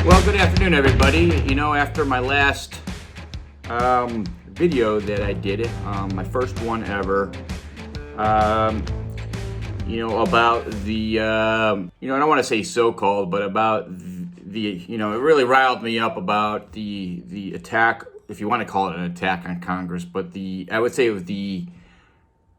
Well, good afternoon, everybody. You know, after my last video that I did, my first one ever, about the, I don't want to say so-called, but about it really riled me up about the attack, if you want to call it an attack on Congress, but I would say it was the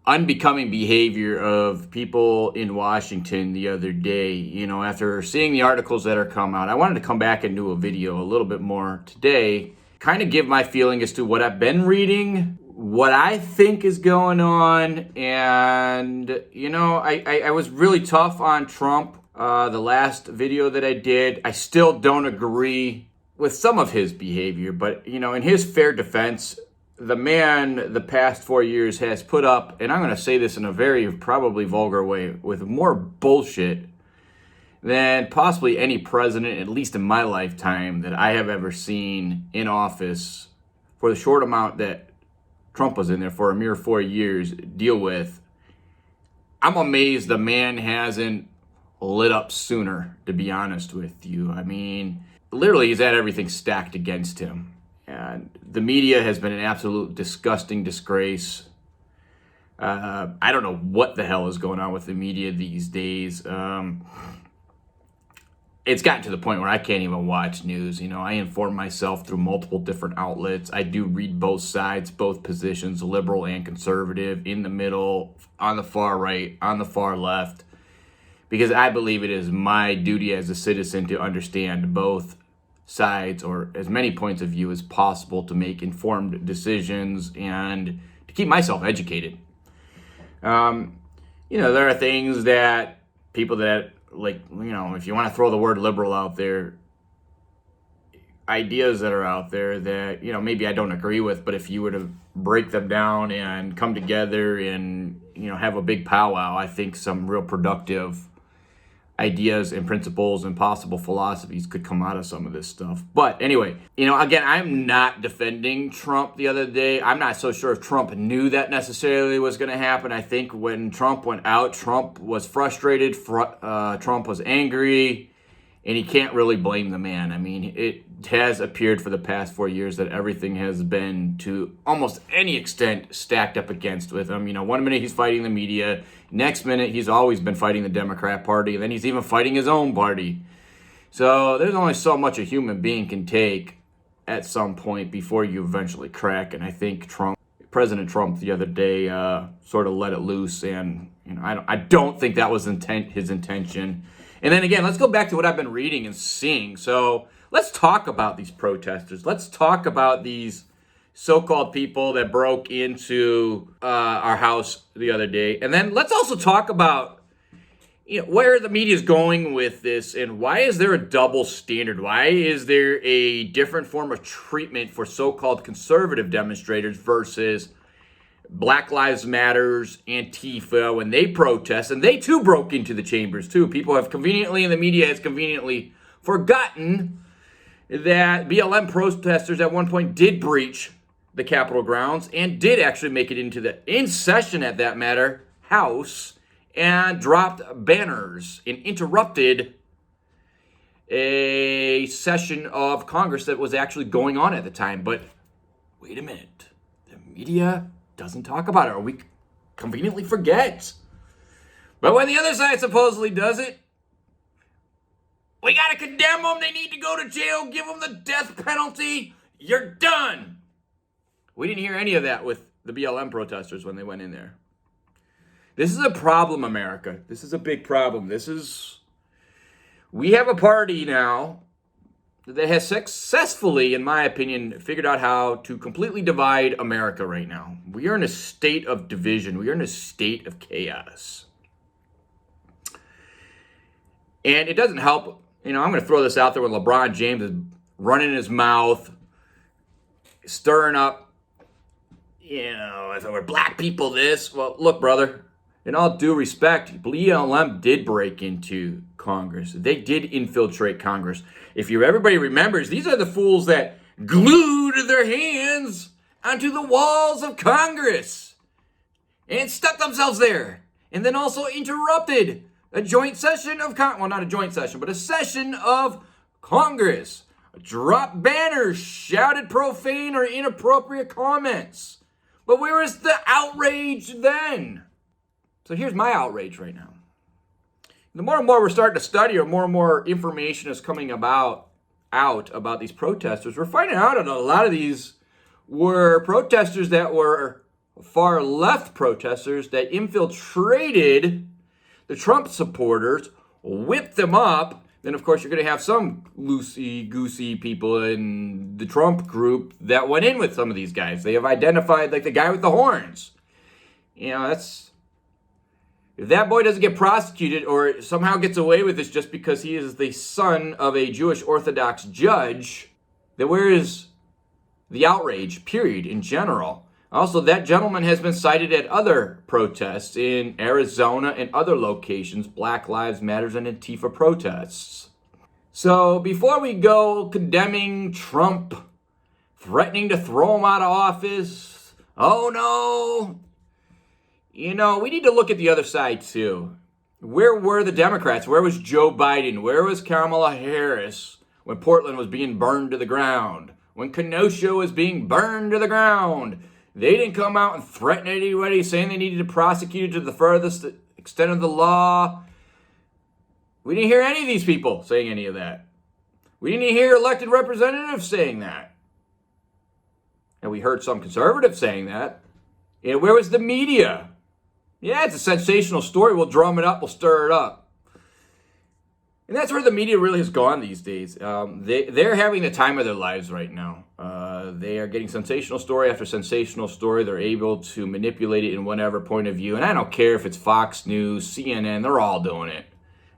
unbecoming behavior of people in Washington the other day. You know, after seeing the articles that are come out, I wanted to come back and do a video a little bit more today, kind of give my feeling as to what I've been reading, what I think is going on. And, I was really tough on Trump the last video that I did. I still don't agree with some of his behavior, but, in his fair defense, the man the past 4 years has put up, and I'm going to say this in a very probably vulgar way, with more bullshit than possibly any president, at least in my lifetime, that I have ever seen in office for the short amount that Trump was in there for a mere 4 years deal with. I'm amazed the man hasn't lit up sooner, to be honest with you. I mean, literally he's had everything stacked against him. And the media has been an absolute disgusting disgrace. I don't know what the hell is going on with the media these days. It's gotten to the point where I can't even watch news. I inform myself through multiple different outlets. I do read both sides, both positions, liberal and conservative, in the middle, on the far right, on the far left, because I believe it is my duty as a citizen to understand both sides, or as many points of view as possible, to make informed decisions and to keep myself educated. There are things that people that, if you want to throw the word liberal out there, ideas that are out there that, maybe I don't agree with, but if you were to break them down and come together and, have a big powwow, I think some real productive ideas and principles and possible philosophies could come out of some of this stuff. But anyway, again, I'm not defending Trump the other day. I'm not so sure if Trump knew that necessarily was going to happen. I think when Trump went out, Trump was frustrated, Trump was angry, and he can't really blame the man. I mean, it has appeared for the past 4 years that everything has been, to almost any extent, stacked up against with him. 1 minute he's fighting the media, next minute he's always been fighting the Democrat Party, and then he's even fighting his own party. So there's only so much a human being can take at some point before you eventually crack. And I think President Trump the other day sort of let it loose, and I don't think that was his intention. And then again, let's go back to what I've been reading and seeing. So let's talk about these protesters. Let's talk about these so-called people that broke into our house the other day. And then let's also talk about where the media is going with this, and why is there a double standard? Why is there a different form of treatment for so-called conservative demonstrators versus Black Lives Matters, Antifa, when they protest? And they too broke into the chambers too. People have conveniently, and the media has conveniently forgotten that BLM protesters at one point did breach the Capitol grounds and did actually make it into the in session, at that matter, House, and dropped banners and interrupted a session of Congress that was actually going on at the time. But wait a minute, the media doesn't talk about it, or we conveniently forget. But when the other side supposedly does it, we gotta condemn them. They need to go to jail. Give them the death penalty. You're done. We didn't hear any of that with the BLM protesters when they went in there. This is a problem, America. This is a big problem. We have a party now that has successfully, in my opinion, figured out how to completely divide America right now. We are in a state of division. We are in a state of chaos. And it doesn't help. I'm going to throw this out there when LeBron James is running his mouth, stirring up, if it were black people this. Well, look, brother, in all due respect, BLM did break into Congress. They did infiltrate Congress. If everybody remembers, these are the fools that glued their hands onto the walls of Congress and stuck themselves there, and then also interrupted a joint session of not a joint session, but a session of Congress dropped banners, shouted profane or inappropriate comments. But where is the outrage then? So here's my outrage right now. The more and more we're starting to study, or more and more information is coming out about these protesters, we're finding out that a lot of these were protesters that were far left protesters that infiltrated the Trump supporters, whipped them up. Then, of course, you're going to have some loosey-goosey people in the Trump group that went in with some of these guys. They have identified, like the guy with the horns. You know, that's... If that boy doesn't get prosecuted or somehow gets away with this just because he is the son of a Jewish Orthodox judge, then where is the outrage, period, in general? Also, that gentleman has been cited at other protests in Arizona and other locations, Black Lives Matters and Antifa protests. So before we go condemning Trump, threatening to throw him out of office, oh no, you know, we need to look at the other side too. Where were the Democrats? Where was Joe Biden? Where was Kamala Harris when Portland was being burned to the ground? When Kenosha was being burned to the ground? They didn't come out and threaten anybody saying they needed to prosecute to the furthest extent of the law. We didn't hear any of these people saying any of that. We didn't hear elected representatives saying that. And we heard some conservatives saying that. And where was the media? Yeah, it's a sensational story. We'll drum it up. We'll stir it up. And that's where the media really has gone these days. They're having the time of their lives right now. They are getting sensational story after sensational story. They're able to manipulate it in whatever point of view. And I don't care if it's Fox News, CNN, they're all doing it.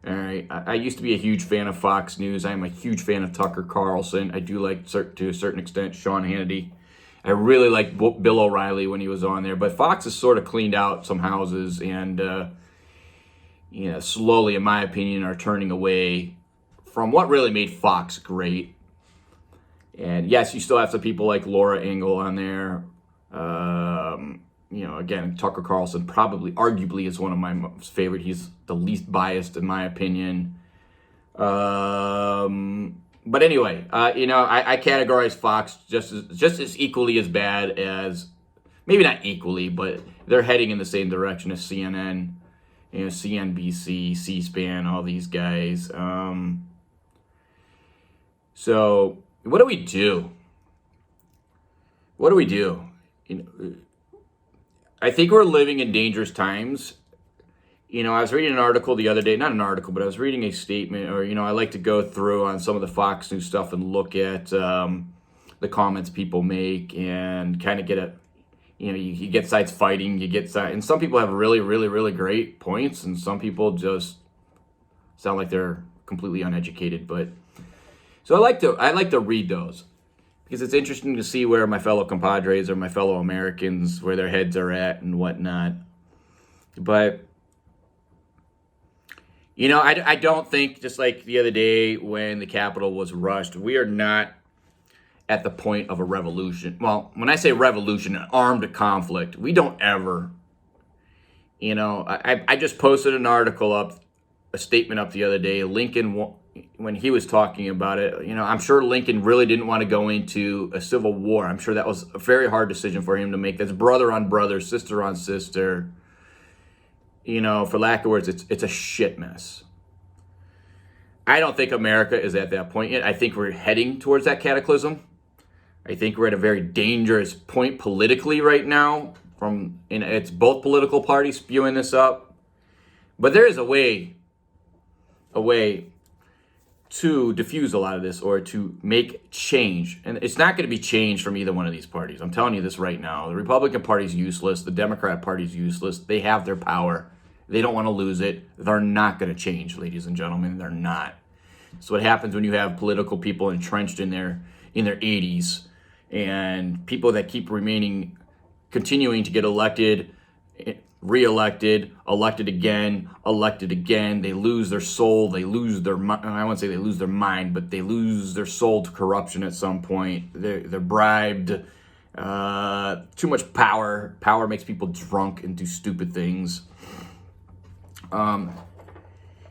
All right. I used to be a huge fan of Fox News. I'm a huge fan of Tucker Carlson. I do like, to a certain extent, Sean Hannity. I really liked Bill O'Reilly when he was on there. But Fox has sort of cleaned out some houses and, slowly, in my opinion, are turning away from what really made Fox great. And yes, you still have some people like Laura Ingle on there. Again, Tucker Carlson probably, arguably, is one of my most favorite. He's the least biased, in my opinion. But anyway, I categorize Fox just as equally as bad as, maybe not equally, but they're heading in the same direction as CNN, CNBC, C-SPAN, all these guys. So what do we do? What do we do? I think we're living in dangerous times. I was reading an article the other day, not an article, but I was reading a statement, or, I like to go through on some of the Fox News stuff and look at the comments people make and kind of get you get sides fighting, you get sides, and some people have really, really, really great points, and some people just sound like they're completely uneducated. But so I like to read those because it's interesting to see where my fellow compadres or my fellow Americans, where their heads are at and whatnot. But I don't think, just like the other day when the Capitol was rushed, we are not at the point of a revolution. Well, when I say revolution, an armed conflict, we don't ever, I just posted an article up, a statement up the other day. Lincoln, when he was talking about it, I'm sure Lincoln really didn't want to go into a civil war. I'm sure that was a very hard decision for him to make. That's brother on brother, sister on sister. For lack of words, it's a shit mess. I don't think America is at that point yet. I think we're heading towards that cataclysm. I think we're at a very dangerous point politically right now. It's both political parties spewing this up. But there is a way to diffuse a lot of this, or to make change. And it's not going to be change from either one of these parties. I'm telling you this right now. The Republican Party's useless. The Democrat Party's useless. They have their power. They don't want to lose it. They're not going to change, ladies and gentlemen. They're not. So what happens when you have political people entrenched in their 80s, and people that keep continuing to get elected, reelected, elected again, they lose their soul, they lose their mind. I won't say they lose their mind, but they lose their soul to corruption at some point. They're bribed. Too much power. Power makes people drunk and do stupid things. I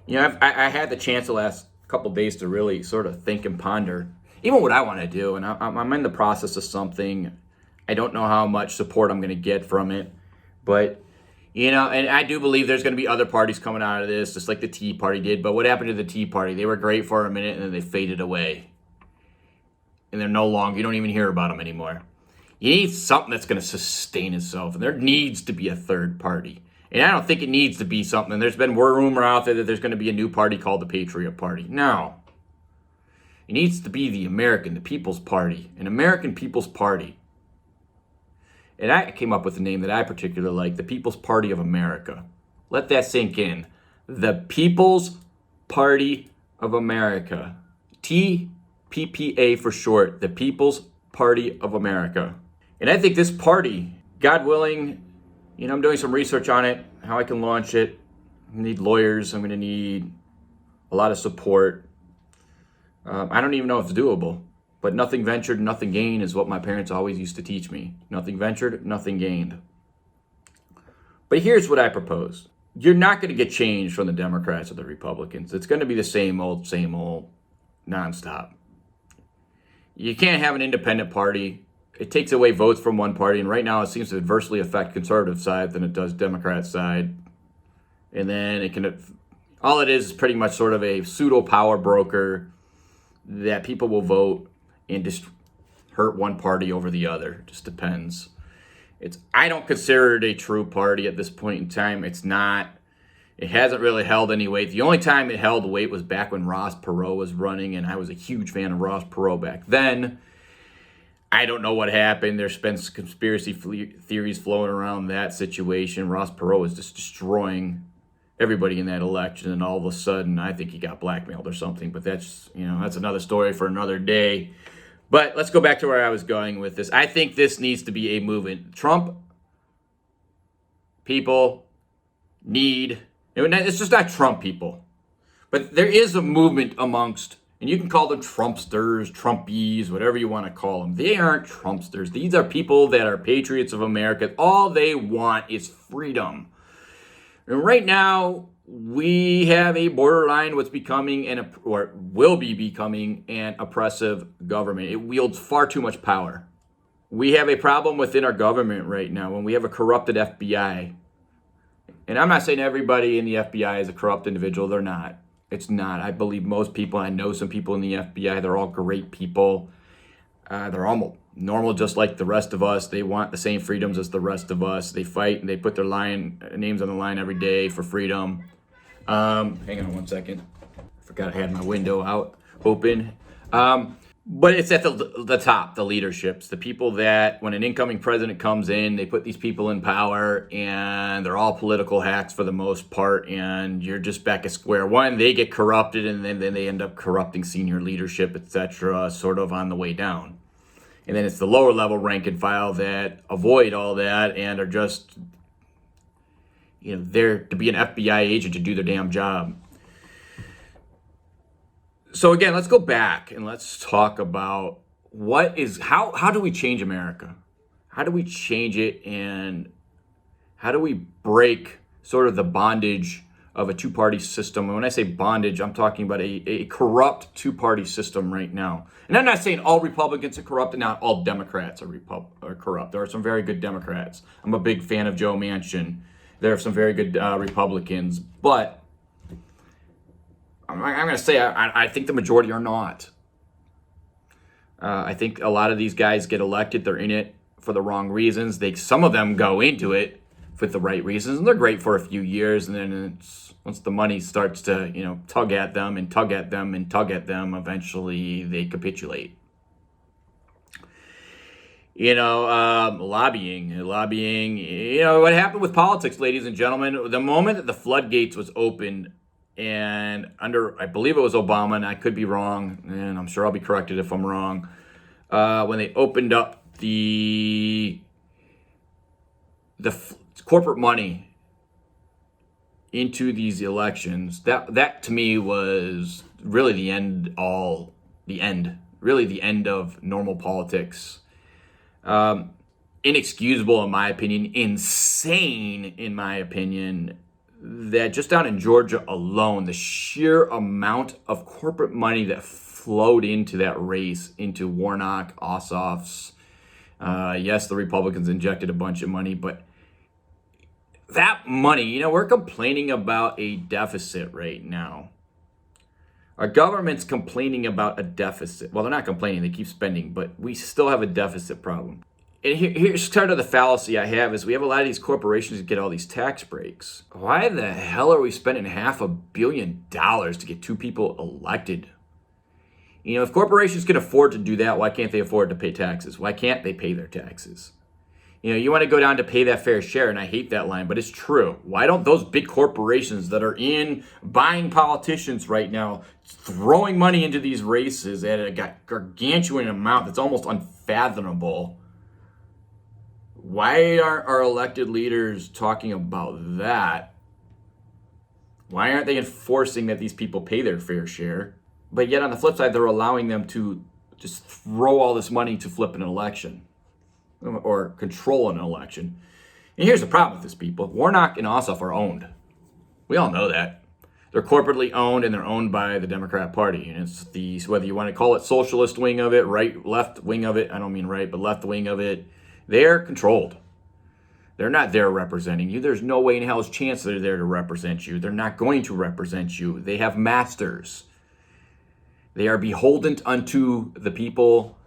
had the chance the last couple days to really sort of think and ponder even what I want to do. And I'm in the process of something. I don't know how much support I'm going to get from it, but and I do believe there's going to be other parties coming out of this, just like the Tea Party did. But what happened to the Tea Party? They were great for a minute, and then they faded away. And they're no longer, you don't even hear about them anymore. You need something that's going to sustain itself, and there needs to be a third party. And I don't think it needs to be something. There's been rumor out there that there's going to be a new party called the Patriot Party. No. It needs to be the People's Party, an American People's Party. And I came up with a name that I particularly like, the People's Party of America. Let that sink in. The People's Party of America. TPPA for short, the People's Party of America. And I think this party, God willing, I'm doing some research on it, how I can launch it. I need lawyers. I'm going to need a lot of support. I don't even know if it's doable. But nothing ventured, nothing gained is what my parents always used to teach me. Nothing ventured, nothing gained. But here's what I propose. You're not going to get change from the Democrats or the Republicans. It's going to be the same old, nonstop. You can't have an independent party. It takes away votes from one party, and right now it seems to adversely affect conservative side than it does Democrat side. And then all it is pretty much sort of a pseudo power broker that people will vote and just hurt one party over the other. Just depends. I don't consider it a true party at this point in time. It's not. It hasn't really held any weight. The only time it held weight was back when Ross Perot was running, and I was a huge fan of Ross Perot back then. I don't know what happened. There's been some conspiracy theories flowing around that situation. Ross Perot was just destroying everybody in that election, and all of a sudden, I think he got blackmailed or something. But that's another story for another day. But let's go back to where I was going with this. I think this needs to be a movement. Trump people need, it's just not Trump people, but there is a movement amongst, and you can call them Trumpsters, Trumpies, whatever you want to call them. They aren't Trumpsters. These are people that are patriots of America. All they want is freedom. And right now, we have a borderline what's becoming or will be becoming an oppressive government. It wields far too much power. We have a problem within our government right now when we have a corrupted FBI. And I'm not saying everybody in the FBI is a corrupt individual. They're not. It's not. I believe most people, I know some people in the FBI, they're all great people. They're all normal just like the rest of us. They want the same freedoms as the rest of us. They fight and they put their names on the line every day for freedom. Hang on one second. I forgot I had my window out open. But it's at the top, the leaderships, the people that when an incoming president comes in, they put these people in power and they're all political hacks for the most part. And you're just back at square one. They get corrupted and then they end up corrupting senior leadership, etc., sort of on the way down. And then it's the lower level rank and file that avoid all that and are just, there to be an FBI agent to do their damn job. So again, let's go back and let's talk about how do we change America? How do we change it, and how do we break sort of the bondage of a two-party system? And when I say bondage, I'm talking about a corrupt two-party system right now. And I'm not saying all Republicans are corrupt and not all Democrats are corrupt. There are some very good Democrats. I'm a big fan of Joe Manchin. There are some very good Republicans, but I'm going to say I think the majority are not. I think a lot of these guys get elected. They're in it for the wrong reasons. Some of them go into it for the right reasons, and they're great for a few years. And then once the money starts to tug at them and tug at them and tug at them, eventually they capitulate. Lobbying. What happened with politics, ladies and gentlemen, the moment that the floodgates was opened, and I believe it was Obama, and I could be wrong, and I'm sure I'll be corrected if I'm wrong, when they opened up the corporate money into these elections, that to me was really the end of normal politics. Inexcusable in my opinion, insane in my opinion, that just down in Georgia alone, the sheer amount of corporate money that flowed into that race, into Warnock, Ossoff's, yes, the Republicans injected a bunch of money, but that money, we're complaining about a deficit right now. Our government's complaining about a deficit. Well, they're not complaining, they keep spending, but we still have a deficit problem. And here's kind of the fallacy I have is we have a lot of these corporations that get all these tax breaks. Why the hell are we spending $500 million to get 2 people elected? If corporations can afford to do that, why can't they afford to pay taxes? Why can't they pay their taxes? You want to go down to pay that fair share, and I hate that line, but it's true. Why don't those big corporations that are in buying politicians right now, throwing money into these races at a gargantuan amount that's almost unfathomable, why aren't our elected leaders talking about that? Why aren't they enforcing that these people pay their fair share? But yet on the flip side, they're allowing them to just throw all this money to flip an election or control an election. And here's the problem with this, people. Warnock and Ossoff are owned. We all know that. They're corporately owned, and they're owned by the Democrat Party. And it's whether you want to call it socialist wing of it, right, left wing of it, I don't mean right, but left wing of it, they're controlled. They're not there representing you. There's no way in hell's chance they're there to represent you. They're not going to represent you. They have masters. They are beholden unto the people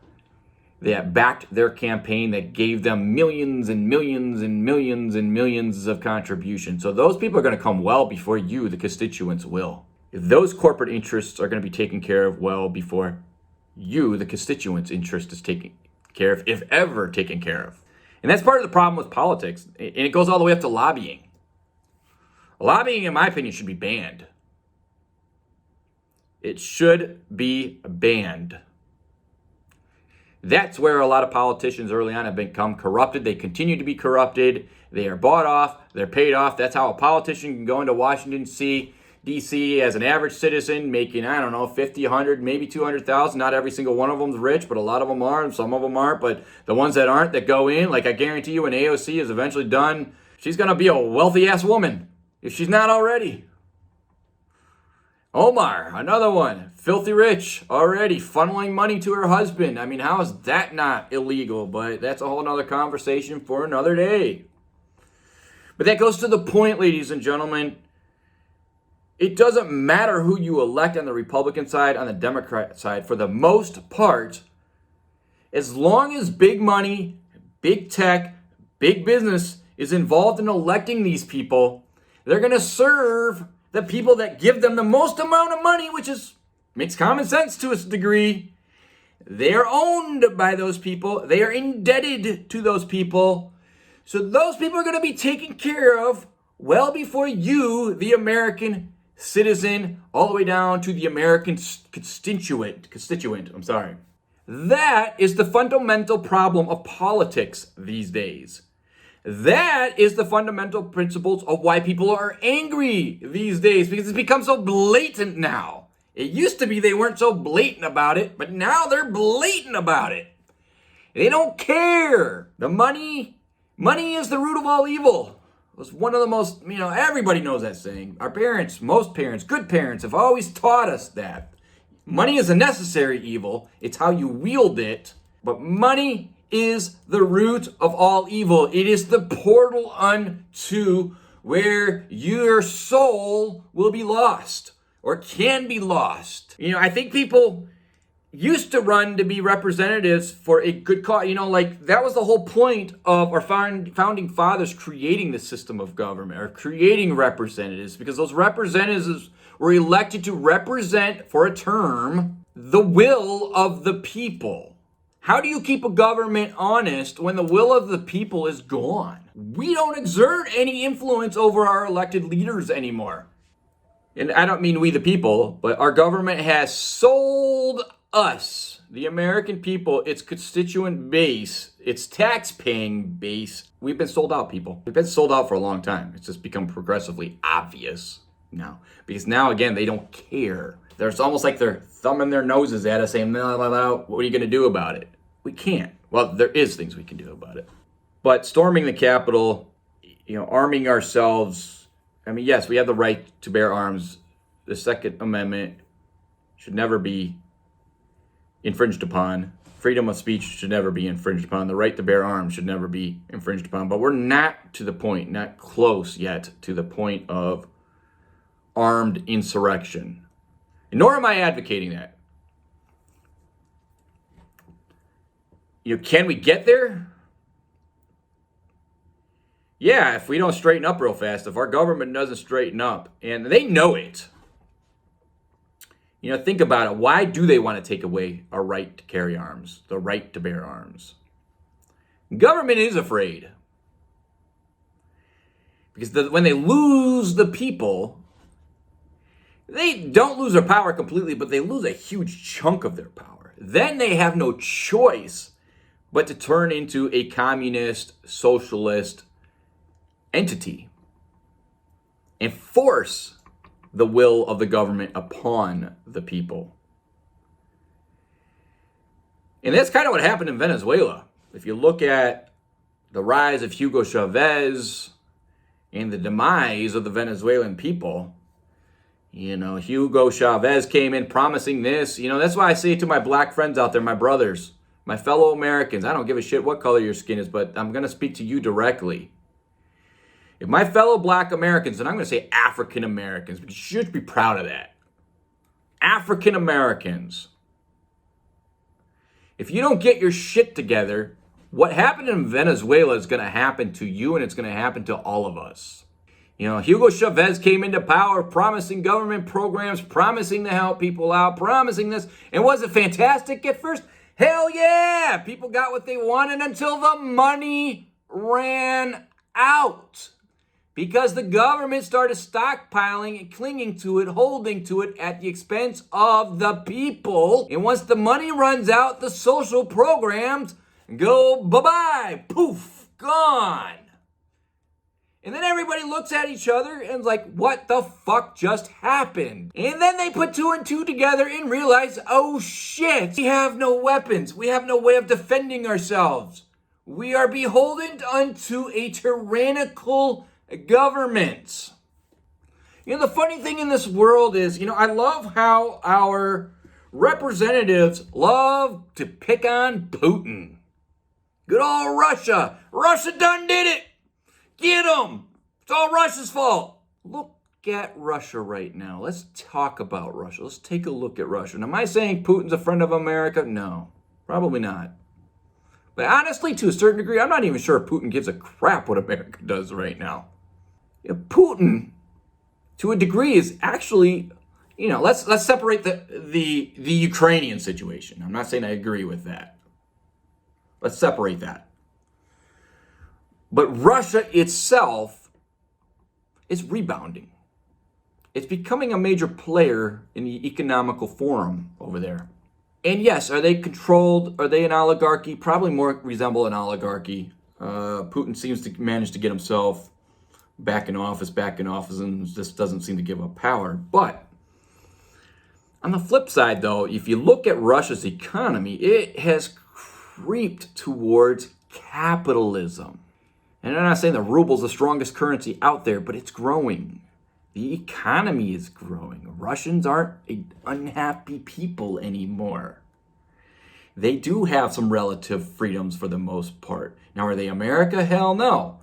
that backed their campaign, that gave them millions and millions and millions and millions of contributions. So those people are going to come well before you, the constituents, will. If those corporate interests are going to be taken care of well before you, the constituents' interest is taken care of, if ever taken care of. And that's part of the problem with politics. And it goes all the way up to lobbying. Lobbying, in my opinion, should be banned. It should be banned. That's where a lot of politicians early on have become corrupted. They continue to be corrupted. They are bought off. They're paid off. That's how a politician can go into Washington, D.C. as an average citizen making, I don't know, 50, 100, maybe 200,000. Not every single one of them is rich, but a lot of them are, and some of them aren't. But the ones that aren't, that go in, like I guarantee you when AOC is eventually done, she's going to be a wealthy-ass woman, if she's not already. Omar, another one, filthy rich already, funneling money to her husband. I mean, how is that not illegal? But that's a whole nother conversation for another day. But that goes to the point, ladies and gentlemen. It doesn't matter who you elect on the Republican side, on the Democrat side, for the most part, as long as big money, big tech, big business is involved in electing these people, they're going to serve the people that give them the most amount of money, which makes common sense to a degree. They are owned by those people. They are indebted to those people. So those people are going to be taken care of well before you, the American citizen, all the way down to the American constituent. That is the fundamental problem of politics these days. That is the fundamental principles of why people are angry these days, because it's become so blatant now. It used to be they weren't so blatant about it, but now they're blatant about it. They don't care. The money is the root of all evil. It was one of the most, everybody knows that saying. Our parents, most parents, good parents have always taught us that. Money is a necessary evil. It's how you wield it. But money is the root of all evil. It is the portal unto where your soul will be lost or can be lost. I think people used to run to be representatives for a good cause. That was the whole point of our founding fathers creating the system of government or creating representatives, because those representatives were elected to represent for a term the will of the people. How do you keep a government honest when the will of the people is gone? We don't exert any influence over our elected leaders anymore. And I don't mean we the people, but our government has sold us, the American people, its constituent base, its tax-paying base. We've been sold out, people. We've been sold out for a long time. It's just become progressively obvious now. Because now, again, they don't care. It's almost like they're thumbing their noses at us saying, no, what are you going to do about it? We can't. Well, there is things we can do about it. But storming the Capitol, arming ourselves I mean, yes, we have the right to bear arms. The Second Amendment should never be infringed upon. Freedom of speech should never be infringed upon. The right to bear arms should never be infringed upon. But we're not to the point, not close yet to the point of armed insurrection. And nor am I advocating that. Can we get there? Yeah, if we don't straighten up real fast, if our government doesn't straighten up, and they know it. Think about it. Why do they want to take away our right to carry arms, the right to bear arms? Government is afraid. Because when they lose the people, they don't lose their power completely, but they lose a huge chunk of their power. Then they have no choice but to turn into a communist, socialist entity and force the will of the government upon the people. And that's kind of what happened in Venezuela. If you look at the rise of Hugo Chavez and the demise of the Venezuelan people, Hugo Chavez came in promising this. That's why I say to my black friends out there, my brothers, my fellow Americans, I don't give a shit what color your skin is, but I'm going to speak to you directly. If my fellow black Americans, and I'm going to say African Americans, because you should be proud of that. African Americans. If you don't get your shit together, what happened in Venezuela is going to happen to you, and it's going to happen to all of us. Hugo Chavez came into power promising government programs, promising to help people out, promising this. And was it fantastic at first? Hell yeah! People got what they wanted until the money ran out. Because the government started stockpiling and clinging to it, holding to it at the expense of the people. And once the money runs out, the social programs go bye-bye, poof, gone. And then everybody looks at each other and is like, what the fuck just happened? And then they put two and two together and realize, oh shit, we have no weapons. We have no way of defending ourselves. We are beholden unto a tyrannical government. The funny thing in this world is, I love how our representatives love to pick on Putin. Good old Russia. Russia done did it. Get them. It's all Russia's fault. Look at Russia right now. Let's talk about Russia. Let's take a look at Russia. Now, am I saying Putin's a friend of America? No, probably not. But honestly, to a certain degree, I'm not even sure if Putin gives a crap what America does right now. Putin, to a degree, is actually, let's separate the Ukrainian situation. I'm not saying I agree with that. Let's separate that. But Russia itself is rebounding. It's becoming a major player in the economical forum over there. And yes, are they controlled? Are they an oligarchy? Probably more resemble an oligarchy. Putin seems to manage to get himself back in office, and just doesn't seem to give up power. But on the flip side, though, if you look at Russia's economy, it has creeped towards capitalism. And I'm not saying the ruble's the strongest currency out there, but it's growing. The economy is growing. Russians aren't unhappy people anymore. They do have some relative freedoms for the most part. Now, are they America? Hell no.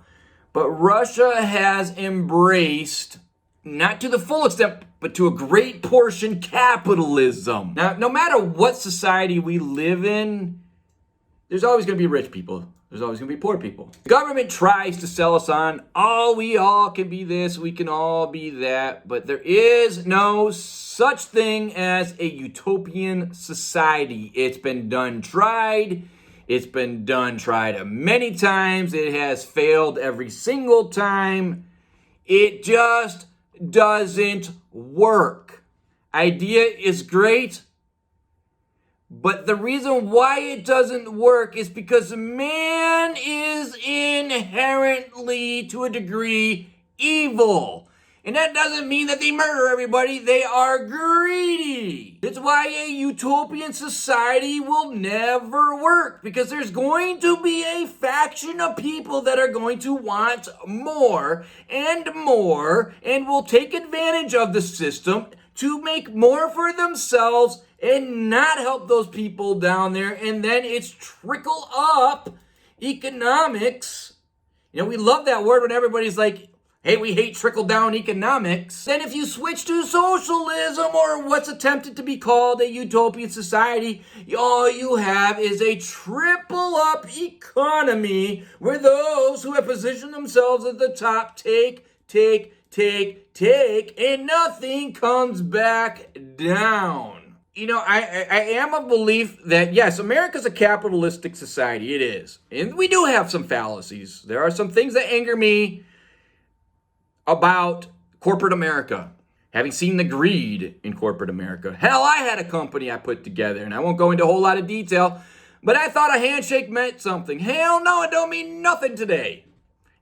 But Russia has embraced, not to the full extent, but to a great portion, capitalism. Now, no matter what society we live in, there's always going to be rich people. There's always going to be poor people. The government tries to sell us on, we all can be this, we can all be that, but there is no such thing as a utopian society. It's been tried. It's been tried many times. It has failed every single time. It just doesn't work. Idea is great. But the reason why it doesn't work is because man is inherently, to a degree, evil. And that doesn't mean that they murder everybody. They are greedy. It's why a utopian society will never work, because there's going to be a faction of people that are going to want more and more and will take advantage of the system to make more for themselves and not help those people down there. And then it's trickle up economics. You know, we love that word when everybody's like, hey, we hate trickle-down economics. Then if you switch to socialism, or what's attempted to be called a utopian society, all you have is a triple-up economy where those who have positioned themselves at the top take, and nothing comes back down. You know, I am of belief that, yes, America's a capitalistic society. It is. And we do have some fallacies. There are some things that anger me about corporate America, having seen the greed in corporate America. Hell, I had a company I put together, and I won't go into a whole lot of detail, but I thought a handshake meant something. Hell no, it don't mean nothing today.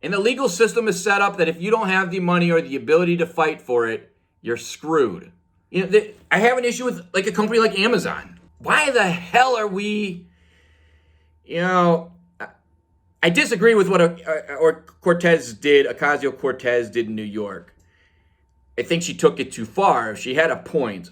And the legal system is set up that if you don't have the money or the ability to fight for it, you're screwed. You know, I have an issue with like a company like Amazon. Why the hell are we, you know, I disagree with what Ocasio-Cortez did in New York. I think she took it too far. She had a point.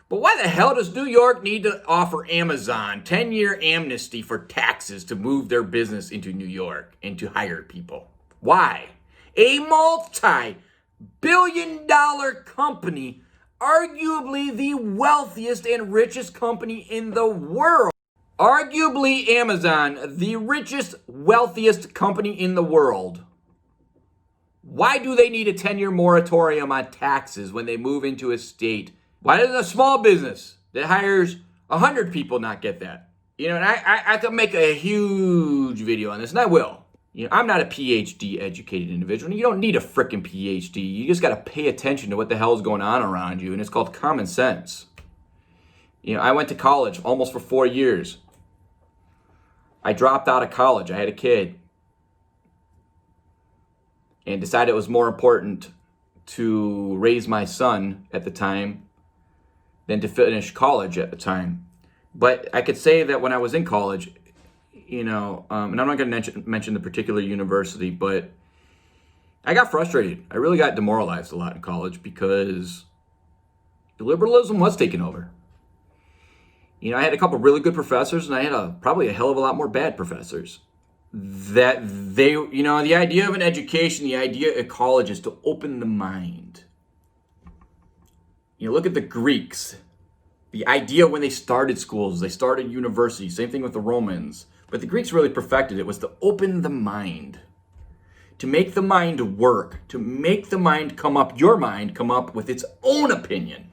But why the hell does New York need to offer Amazon 10-year amnesty for taxes to move their business into New York and to hire people? Why? A multi-billion-dollar company, arguably the wealthiest and richest company in the world. Arguably Amazon, the richest, wealthiest company in the world. Why do they need a 10-year moratorium on taxes when they move into a state? Why does a small business that hires 100 people not get that? You know, and I could make a huge video on this, and I will. You know, I'm not a PhD educated individual. You don't need a frickin' PhD. You just got to pay attention to what the hell is going on around you, and it's called common sense. You know, I went to college almost for 4 years. I dropped out of college. I had a kid and decided it was more important to raise my son at the time than to finish college at the time. But I could say that when I was in college, you know, and I'm not going to mention the particular university, but I got frustrated. I really got demoralized a lot in college because liberalism was taking over. You know, I had a couple really good professors, and I had probably a hell of a lot more bad professors. That they, you know, the idea of an education, the idea of college is to open the mind. You know, look at the Greeks. The idea when they started schools, they started universities, same thing with the Romans. But the Greeks really perfected it, was to open the mind. To make the mind work, to make the mind come up, your mind come up with its own opinion.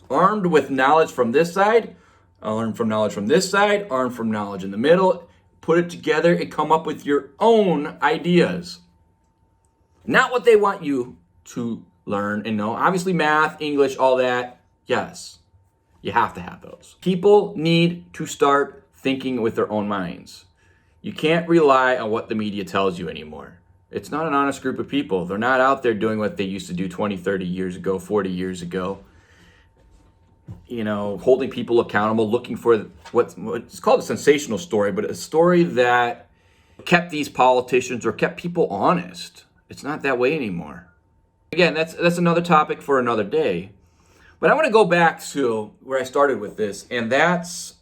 Armed with knowledge from this side, armed from knowledge from this side, armed from knowledge in the middle, put it together and come up with your own ideas. Not what they want you to learn and know. Obviously math, English, all that, yes, you have to have those. People need to start thinking with their own minds. You can't rely on what the media tells you anymore. It's not an honest group of people. They're not out there doing what they used to do 20, 30 years ago, 40 years ago. You know, holding people accountable, looking for what's called a sensational story, but a story that kept these politicians or kept people honest. It's not that way anymore. Again, that's another topic for another day. But I want to go back to where I started with this, and that's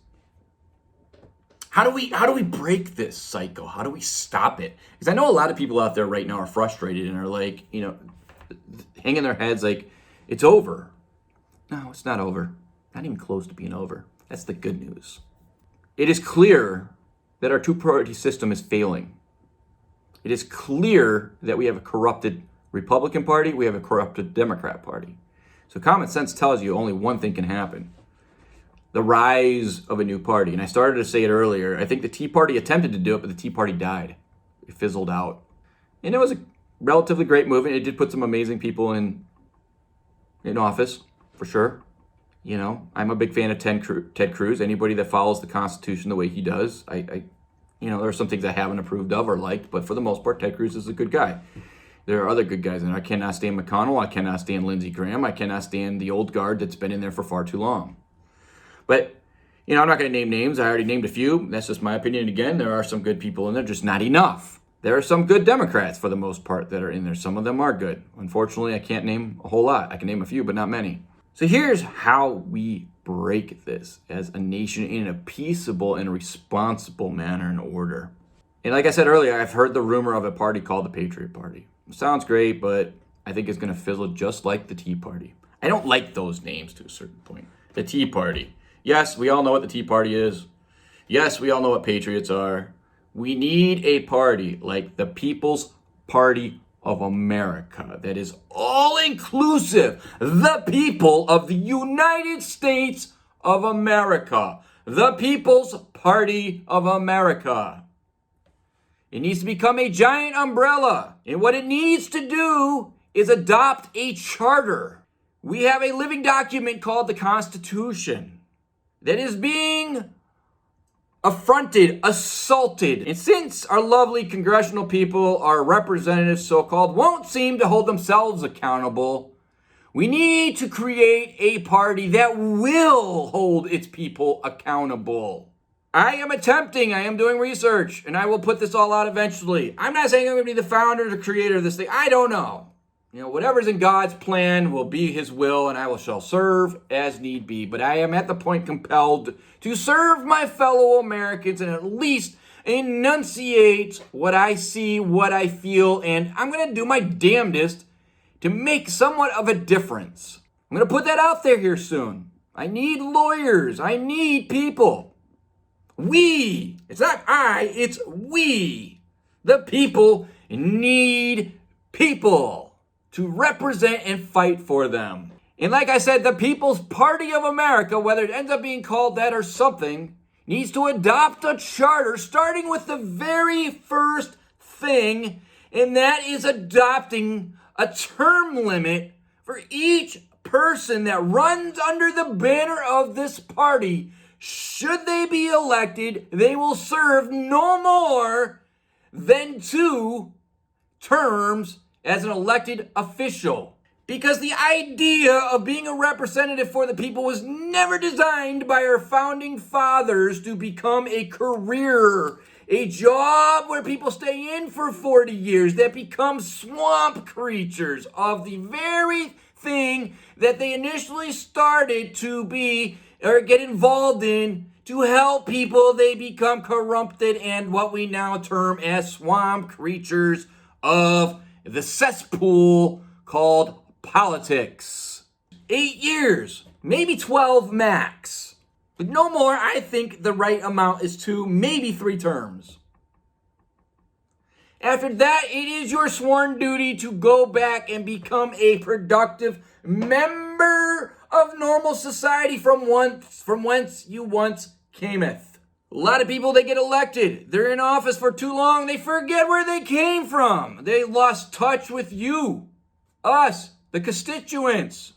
how do we break this cycle? How do we stop it? Because I know a lot of people out there right now are frustrated and are like, you know, hanging their heads like it's over. No, it's not over. Not even close to being over. That's the good news. It is clear that our two-party system is failing. It is clear that we have a corrupted Republican Party, we have a corrupted Democrat Party. So common sense tells you only one thing can happen. The rise of a new party. And I started to say it earlier. I think the Tea Party attempted to do it, but the Tea Party died. It fizzled out. And it was a relatively great movement. It did put some amazing people in office, for sure. You know, I'm a big fan of Ted Cruz. Anybody that follows the Constitution the way he does, you know, there are some things I haven't approved of or liked, but for the most part, Ted Cruz is a good guy. There are other good guys in there. I cannot stand McConnell. I cannot stand Lindsey Graham. I cannot stand the old guard that's been in there for far too long. But, I'm not going to name names. I already named a few. That's just my opinion. Again, there are some good people in there, just not enough. There are some good Democrats, for the most part, that are in there. Some of them are good. Unfortunately, I can't name a whole lot. I can name a few, but not many. So here's how we break this as a nation in a peaceable and responsible manner and order. And like I said earlier, I've heard the rumor of a party called the Patriot Party. It sounds great, but I think it's going to fizzle just like the Tea Party. I don't like those names to a certain point. The Tea Party. Yes, we all know what the Tea Party is. Yes, we all know what patriots are. We need a party like the People's Party of America that is all-inclusive. The people of the United States of America. The People's Party of America. It needs to become a giant umbrella. And what it needs to do is adopt a charter. We have a living document called the Constitution that is being affronted, assaulted. And since our lovely congressional people, our representatives so-called, won't seem to hold themselves accountable, we need to create a party that will hold its people accountable. I am doing research, and I will put this all out eventually. I'm not saying I'm going to be the founder or the creator of this thing. I don't know. Whatever's in God's plan will be his will, and I shall serve as need be. But I am at the point compelled to serve my fellow Americans and at least enunciate what I see, what I feel, and I'm going to do my damnedest to make somewhat of a difference. I'm going to put that out there here soon. I need lawyers. I need people. We, it's not I, it's we, the people, need people to represent and fight for them. And like I said, the People's Party of America, whether it ends up being called that or something, needs to adopt a charter, starting with the very first thing, and that is adopting a term limit for each person that runs under the banner of this party. Should they be elected, they will serve no more than 2 terms as an elected official. Because the idea of being a representative for the people was never designed by our founding fathers to become a career, a job where people stay in for 40 years, that become swamp creatures of the very thing that they initially started to be or get involved in to help people. They become corrupted and what we now term as swamp creatures of the cesspool called politics. 8 years, maybe 12 max. But no more. I think the right amount is 2, maybe 3 terms. After that, it is your sworn duty to go back and become a productive member of normal society from whence you once cameth. A lot of people, they get elected. They're in office for too long. They forget where they came from. They lost touch with you, us, the constituents.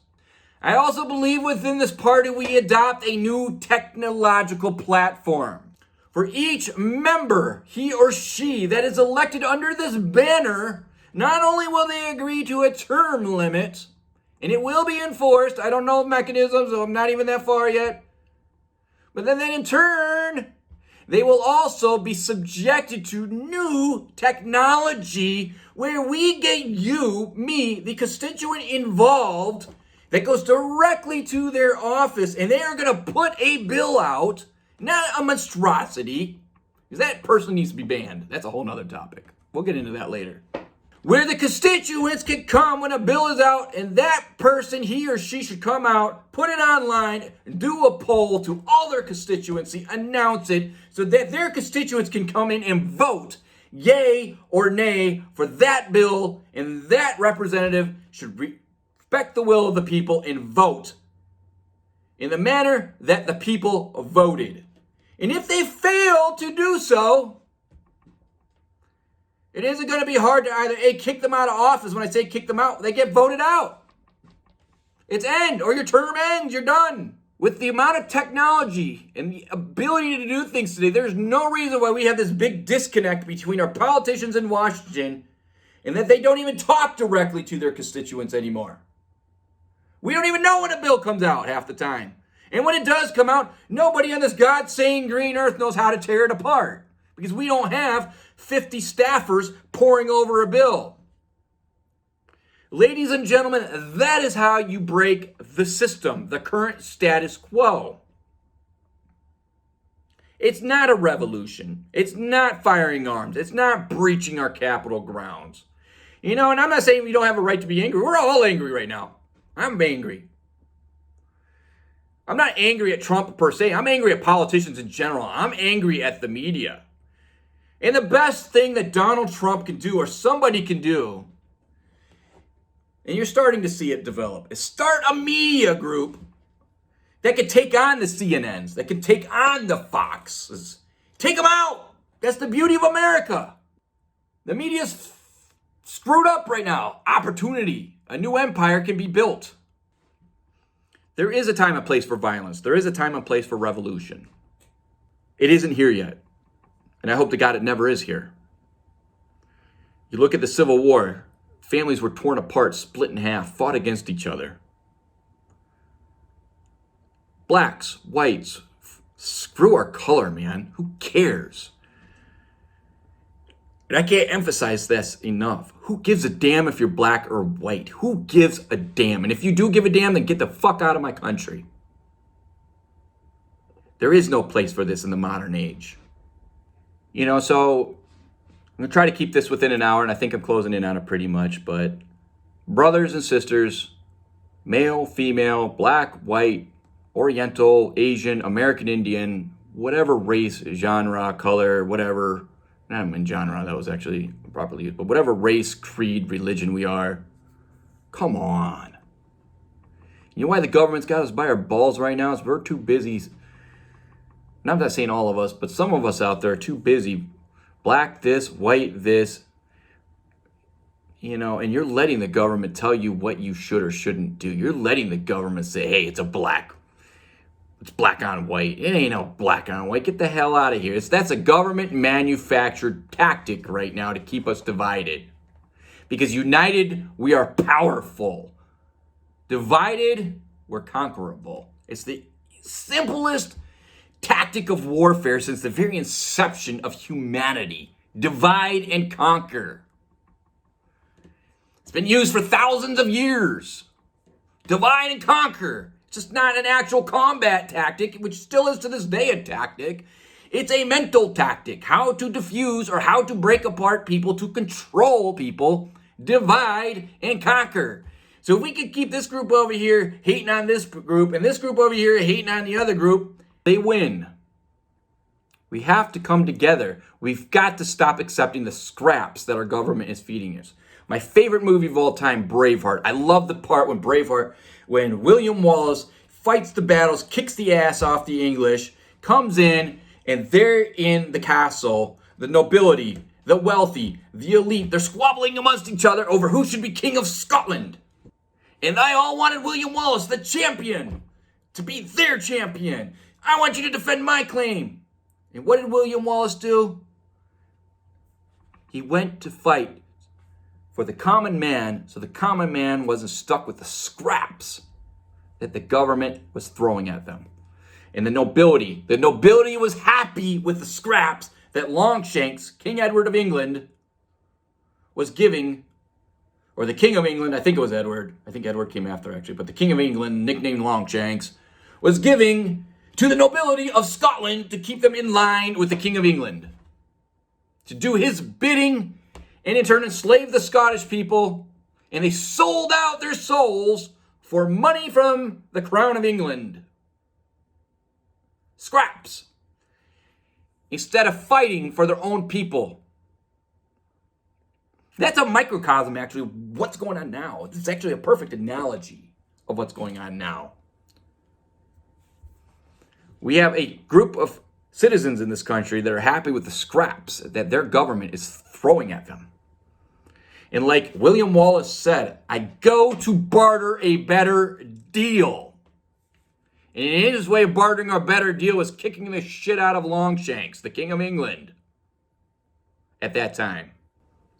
I also believe within this party we adopt a new technological platform. For each member, he or she, that is elected under this banner, not only will they agree to a term limit, and it will be enforced. I don't know the mechanisms, so I'm not even that far yet. But then in turn, they will also be subjected to new technology where we get you, me, the constituent involved that goes directly to their office, and they are going to put a bill out, not a monstrosity, because that person needs to be banned. That's a whole nother topic. We'll get into that later. Where the constituents can come when a bill is out, and that person, he or she, should come out, put it online, do a poll to all their constituency, announce it, so that their constituents can come in and vote yay or nay for that bill, and that representative should respect the will of the people and vote in the manner that the people voted. And if they fail to do so, it isn't going to be hard to either A, kick them out of office. When I say kick them out, they get voted out. It's end, or your term ends, you're done. With the amount of technology and the ability to do things today, there's no reason why we have this big disconnect between our politicians in Washington and that they don't even talk directly to their constituents anymore. We don't even know when a bill comes out half the time. And when it does come out, nobody on this God-saying green earth knows how to tear it apart, because we don't have 50 staffers poring over a bill. Ladies and gentlemen, that is how you break the system, the current status quo. It's not a revolution. It's not firing arms. It's not breaching our Capitol grounds. And I'm not saying we don't have a right to be angry. We're all angry right now. I'm angry. I'm not angry at Trump per se. I'm angry at politicians in general. I'm angry at the media. And the best thing that Donald Trump can do, or somebody can do, and you're starting to see it develop, is start a media group that can take on the CNNs, that can take on the Foxes. Take them out. That's the beauty of America. The media's screwed up right now. Opportunity. A new empire can be built. There is a time and place for violence. There is a time and place for revolution. It isn't here yet. And I hope to God it never is here. You look at the Civil War. Families were torn apart, split in half, fought against each other. Blacks, whites, screw our color, man. Who cares? And I can't emphasize this enough. Who gives a damn if you're black or white? Who gives a damn? And if you do give a damn, then get the fuck out of my country. There is no place for this in the modern age. So I'm going to try to keep this within an hour, and I think I'm closing in on it pretty much. But brothers and sisters, male, female, black, white, Oriental, Asian, American Indian, whatever race, genre, color, whatever, not in genre, that was actually properly used, but whatever race, creed, religion we are, come on. You know why the government's got us by our balls right now? Is we're too busy, and I'm not saying all of us, but some of us out there are too busy, black this, white this, and you're letting the government tell you what you should or shouldn't do. You're letting the government say, hey, it's black on white. It ain't no black on white. Get the hell out of here. That's a government manufactured tactic right now to keep us divided. Because united, we are powerful. Divided, we're conquerable. It's the simplest tactic of warfare since the very inception of humanity. Divide and conquer. It's been used for thousands of years. Divide and conquer. It's just not an actual combat tactic, which still is to this day a tactic. It's a mental tactic. How to diffuse or how to break apart people, to control people, divide and conquer. So if we could keep this group over here hating on this group and this group over here hating on the other group, they win. We have to come together. We've got to stop accepting the scraps that our government is feeding us. My favorite movie of all time, Braveheart. I love the part when William Wallace fights the battles, kicks the ass off the English, comes in, and they're in the castle, the nobility, the wealthy, the elite, they're squabbling amongst each other over who should be king of Scotland. And they all wanted William Wallace, the champion, to be their champion. I want you to defend my claim. And what did William Wallace do? He went to fight for the common man, so the common man wasn't stuck with the scraps that the government was throwing at them. And the nobility was happy with the scraps that Longshanks, King Edward of England, was giving, or the King of England, I think it was Edward. I think Edward came after actually, but the King of England, nicknamed Longshanks, was giving to the nobility of Scotland to keep them in line with the King of England. To do his bidding and in turn enslave the Scottish people. And they sold out their souls for money from the Crown of England. Scraps. Instead of fighting for their own people. That's a microcosm, actually, of what's going on now. It's actually a perfect analogy of what's going on now. We have a group of citizens in this country that are happy with the scraps that their government is throwing at them. And like William Wallace said, I go to barter a better deal. And his way of bartering a better deal was kicking the shit out of Longshanks, the King of England, at that time.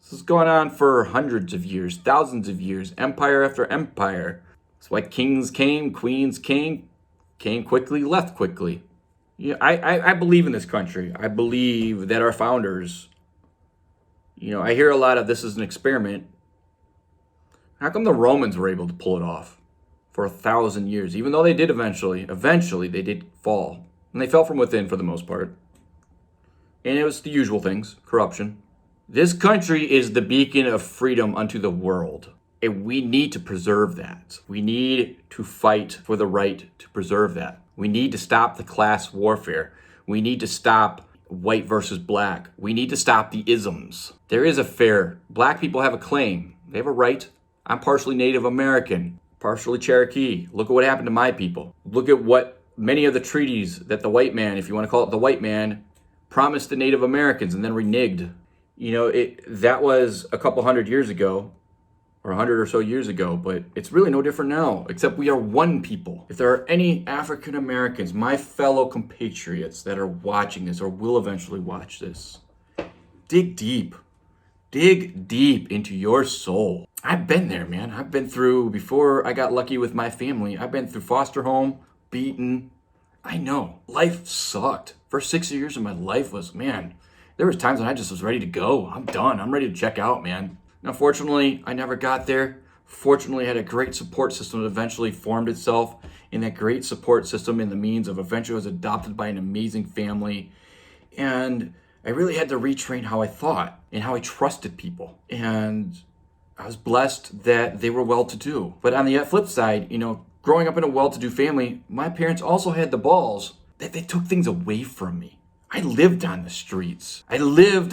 This is going on for hundreds of years, thousands of years, empire after empire. That's why kings came, queens came quickly, left quickly. Yeah, I believe in this country. I believe that our founders, I hear a lot of this is an experiment. How come the Romans were able to pull it off for 1,000 years, even though they did eventually they did fall. And they fell from within for the most part. And it was the usual things, corruption. This country is the beacon of freedom unto the world. And we need to preserve that. We need to fight for the right to preserve that. We need to stop the class warfare. We need to stop white versus black. We need to stop the isms. There is a fair. Black people have a claim. They have a right. I'm partially Native American, partially Cherokee. Look at what happened to my people. Look at what many of the treaties that the white man, if you want to call it the white man, promised the Native Americans and then reneged. That was a couple hundred years ago, or 100 or so years ago, but it's really no different now, except we are one people. If there are any African Americans, my fellow compatriots that are watching this or will eventually watch this, dig deep into your soul. I've been there, man. I've been through, before I got lucky with my family, I've been through foster home, beaten. I know, life sucked. First 6 years of my life was, man, there was times when I just was ready to go. I'm done. I'm ready to check out, man. Now, fortunately, I never got there. Fortunately, I had a great support system that eventually formed itself. And that great support system in the means of eventually was adopted by an amazing family. And I really had to retrain how I thought and how I trusted people. And I was blessed that they were well-to-do. But on the flip side, growing up in a well-to-do family, my parents also had the balls that they took things away from me. I lived on the streets. I lived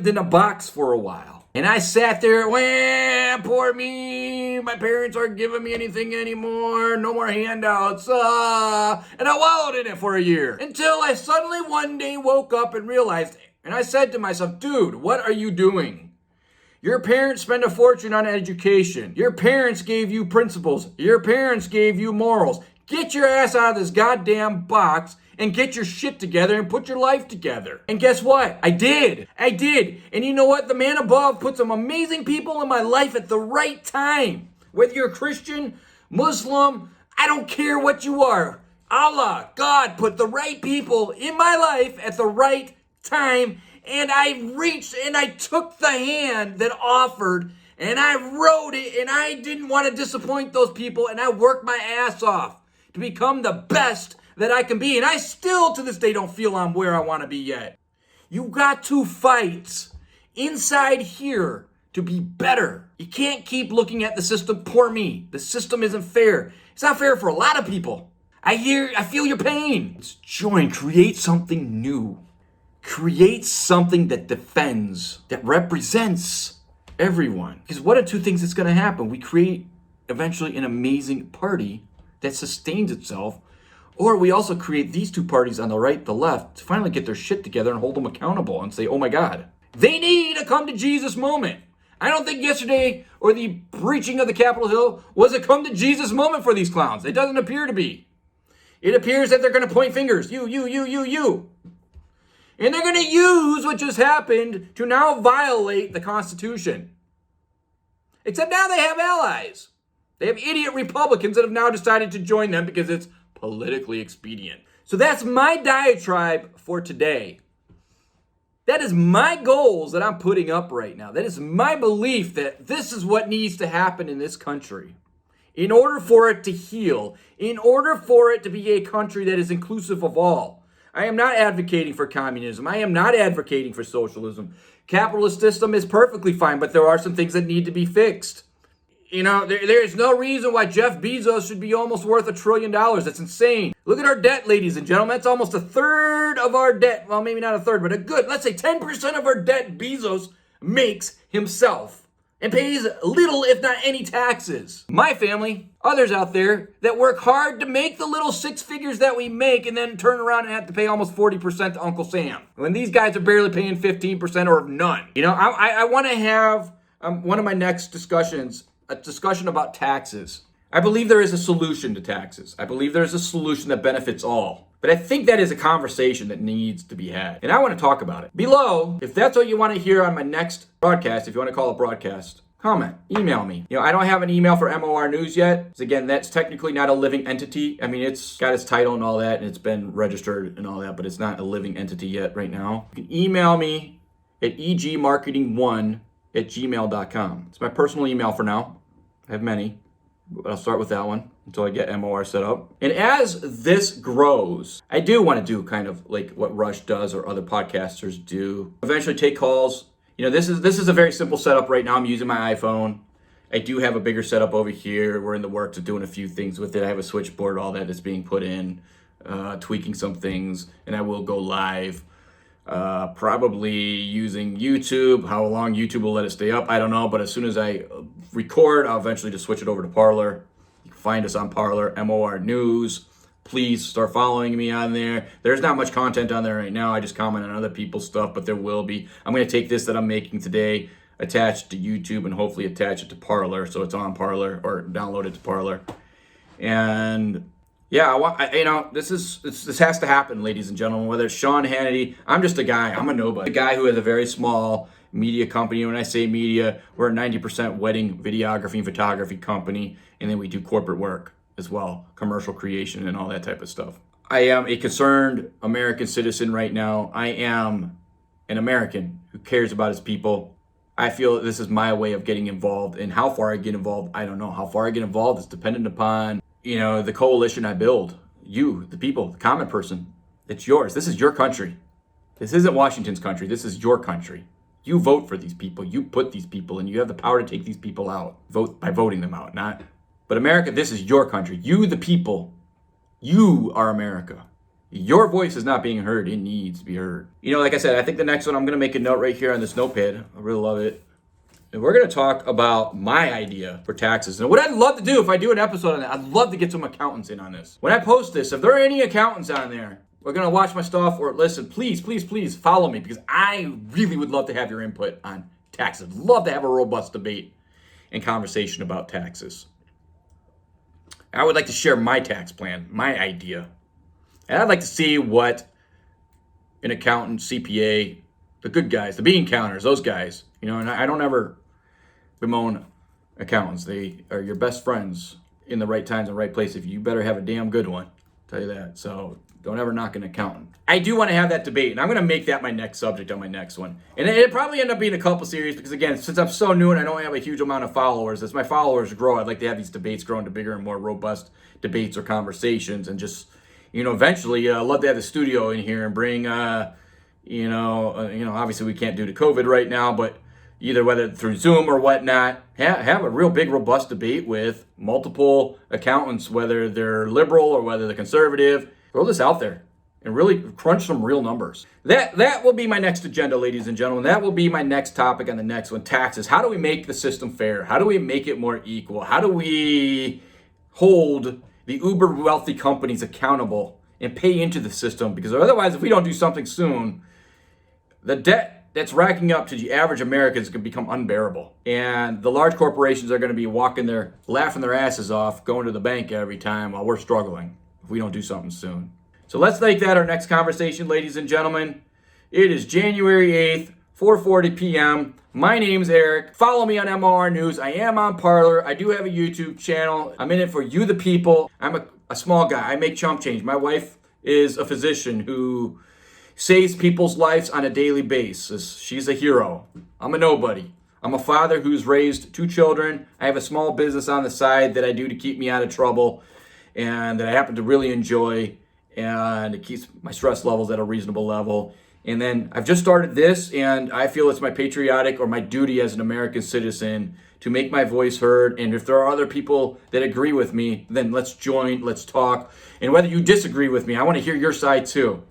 in a box for a while. And I sat there, well, poor me. My parents aren't giving me anything anymore. No more handouts. And I wallowed in it for a year. Until I suddenly one day woke up and realized, and I said to myself, dude, what are you doing? Your parents spent a fortune on education. Your parents gave you principles. Your parents gave you morals. Get your ass out of this goddamn box and get your shit together and put your life together. And guess what? I did. And you know what? The man above put some amazing people in my life at the right time. Whether you're a Christian, Muslim, I don't care what you are. Allah, God put the right people in my life at the right time. And I reached and I took the hand that offered and I wrote it, and I didn't want to disappoint those people, and I worked my ass off to become the best that I can be. And I still to this day don't feel I'm where I want to be yet. You got to fight inside here to be better. You can't keep looking at the system. Poor me. The system isn't fair. It's not fair for a lot of people. I feel your pain. Let's join, create something new. Create something that defends, that represents everyone. Because what are two things that's going to happen? We create eventually an amazing party that sustains itself, or we also create these two parties on the right, the left, to finally get their shit together and hold them accountable and say, oh my God, they need a come to Jesus moment. I don't think yesterday or the preaching of the Capitol Hill was a come to Jesus moment for these clowns. It doesn't appear to be. It appears that they're going to point fingers. You. And they're going to use what just happened to now violate the Constitution. Except now they have allies. They have idiot Republicans that have now decided to join them because it's politically expedient. So that's my diatribe for today. That is my goals that I'm putting up right now. That is my belief that this is what needs to happen in this country. In order for it to heal, in order for it to be a country that is inclusive of all. I am not advocating for communism. I am not advocating for socialism. Capitalist system is perfectly fine, but there are some things that need to be fixed. There is no reason why Jeff Bezos should be almost worth $1 trillion. That's insane. Look at our debt, ladies and gentlemen. That's almost a third of our debt. Well, maybe not a third, but let's say 10% of our debt Bezos makes himself. And pays little, if not any, taxes. My family, others out there that work hard to make the little six figures that we make and then turn around and have to pay almost 40% to Uncle Sam. When these guys are barely paying 15% or none. I want to have one of my next discussions, a discussion about taxes. I believe there is a solution to taxes. I believe there is a solution that benefits all. But I think that is a conversation that needs to be had. And I want to talk about it. Below, if that's what you want to hear on my next broadcast, if you want to call it broadcast, comment, email me. I don't have an email for MOR News yet. Because again, that's technically not a living entity. I mean, it's got its title and all that, and it's been registered and all that, but it's not a living entity yet right now. You can email me at egmarketing1@gmail.com. It's my personal email for now. I have many, but I'll start with that one until I get MOR set up. And as this grows, I do want to do kind of like what Rush does or other podcasters do. Eventually take calls. This is a very simple setup right now. I'm using my iPhone. I do have a bigger setup over here. We're in the works of doing a few things with it. I have a switchboard, all that is being put in, tweaking some things, and I will go live. Probably using YouTube. How long YouTube will let it stay up, I don't know. But as soon as I record, I'll eventually just switch it over to Parler. You can find us on Parler, MOR News. Please start following me on there. There's not much content on there right now. I just comment on other people's stuff, but there will be. I'm going to take this that I'm making today, attach it to YouTube, and hopefully attach it to Parler, so it's on Parler, or download it to Parler. And yeah, this has to happen, ladies and gentlemen. Whether it's Sean Hannity, I'm just a guy. I'm a nobody. A guy who has a very small media company. When I say media, we're a 90% wedding videography and photography company, and then we do corporate work as well, commercial creation and all that type of stuff. I am a concerned American citizen right now. I am an American who cares about his people. I feel that this is my way of getting involved, and how far I get involved, I don't know. How far I get involved is dependent upon the coalition I build. You, the people, the common person. It's yours. This is your country. This isn't Washington's country. This is your country. You vote for these people. You put these people in. You have the power to take these people out. Vote by voting them out, not. But America, this is your country. You, the people. You are America. Your voice is not being heard. It needs to be heard. Like I said, I think the next one, I'm going to make a note right here on this notepad. I really love it. And we're going to talk about my idea for taxes. And what I'd love to do, if I do an episode on that, I'd love to get some accountants in on this. When I post this, if there are any accountants on there, we're going to watch my stuff or listen, please, please, please follow me, because I really would love to have your input on taxes. Love to have a robust debate and conversation about taxes. I would like to share my tax plan, my idea. And I'd like to see what an accountant, CPA, the good guys, the bean counters, those guys, and I don't ever bemoan accountants. They are your best friends in the right times and right place. If you better have a damn good one, I'll tell you that. So don't ever knock an accountant. I do want to have that debate, and I'm going to make that my next subject on my next one. And it'll probably end up being a couple series, because again, since I'm so new and I don't have a huge amount of followers, as my followers grow, I'd like to have these debates grow into bigger and more robust debates or conversations, and just, eventually, I'd love to have the studio in here and bring, obviously we can't do the COVID right now, but either whether through Zoom or whatnot, have a real big, robust debate with multiple accountants, whether they're liberal or whether they're conservative. Throw this out there and really crunch some real numbers. That will be my next agenda, ladies and gentlemen. That will be my next topic on the next one, taxes. How do we make the system fair? How do we make it more equal? How do we hold the uber wealthy companies accountable and pay into the system? Because otherwise, if we don't do something soon, the debt that's racking up to the average American is going to become unbearable. And the large corporations are going to be laughing their asses off, going to the bank every time while we're struggling if we don't do something soon. So let's make that our next conversation, ladies and gentlemen. It is January 8th, 4:40 p.m. My name's Eric. Follow me on MOR News. I am on Parler. I do have a YouTube channel. I'm in it for you, the people. I'm a small guy. I make chump change. My wife is a physician who saves people's lives on a daily basis. She's a hero. I'm a nobody. I'm a father who's raised 2 children. I have a small business on the side that I do to keep me out of trouble and that I happen to really enjoy, and it keeps my stress levels at a reasonable level. And then I've just started this, and I feel it's my patriotic or my duty as an American citizen to make my voice heard. And if there are other people that agree with me, then let's join, let's talk. And whether you disagree with me, I want to hear your side too.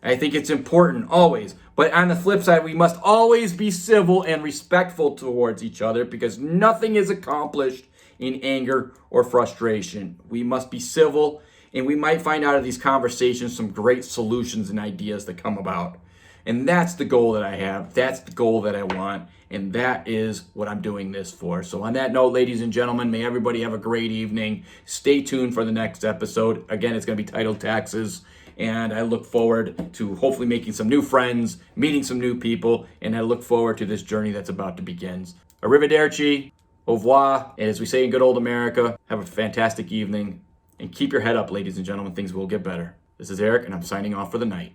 I think it's important, always. But on the flip side, we must always be civil and respectful towards each other, because nothing is accomplished in anger or frustration. We must be civil, and we might find out of these conversations some great solutions and ideas that come about. And that's the goal that I have. That's the goal that I want. And that is what I'm doing this for. So on that note, ladies and gentlemen, may everybody have a great evening. Stay tuned for the next episode. Again, it's going to be titled Taxes. and I look forward to hopefully making some new friends, meeting some new people, and I look forward to this journey that's about to begin. Arrivederci, au revoir, and as we say in good old America, have a fantastic evening, and keep your head up, ladies and gentlemen. Things will get better. This is Eric, and I'm signing off for the night.